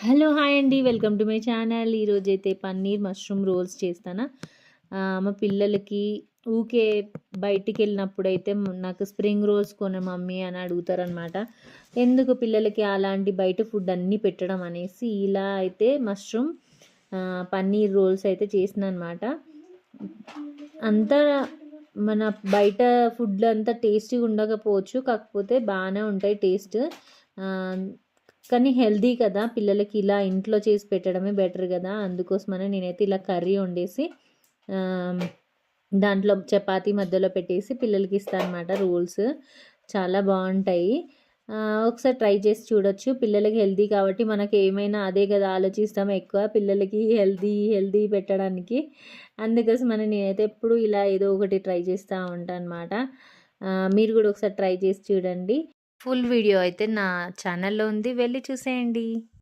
Hello! Hi అండి. Welcome to my channel. ఈరోజైతే paneer mushroom roles చేస్తాను. మా పిల్లలకి ఊకే బయటికెళ్ళినప్పుడైతే నాకు స్ప్రింగ్ రోల్స్ కొను మమ్మీ అని అడుగుతారనమాట. ఎందుకు పిల్లలకి అలాంటి బయట ఫుడ్ అన్నీ పెట్టడం అనేసి ఇలా అయితే మష్రూమ్ పన్నీర్ రోల్స్ అయితే చేసినానమాట. అంతా మన బయట ఫుడ్‌లో అంతా టేస్టీగా ఉండకపోవచ్చు. కాకపోతే బాగానే ఉంటాయి టేస్ట్. కానీ హెల్తీ కదా! పిల్లలకి ఇలా ఇంట్లో చేసి పెట్టడమే బెటర్ కదా! అందుకోసమనే నేనైతే ఇలా కర్రీ వండేసి దాంట్లో చపాతీ మధ్యలో పెట్టేసి పిల్లలకి ఇస్తాను అనమాట రోల్స్. చాలా బాగుంటాయి. ఒకసారి ట్రై చేసి చూడొచ్చు. పిల్లలకి హెల్తీ కాబట్టి మనకి ఏమైనా అదే కదా ఆలోచిస్తాం ఎక్కువ పిల్లలకి హెల్తీ పెట్టడానికి. అందుకోసమని నేనైతే ఎప్పుడు ఇలా ఏదో ఒకటి ట్రై చేస్తూ ఉంటాను అనమాట. మీరు కూడా ఒకసారి ట్రై చేసి చూడండి. ఫుల్ వీడియో అయితే నా ఛానల్లో ఉంది, వెళ్ళి చూసేయండి.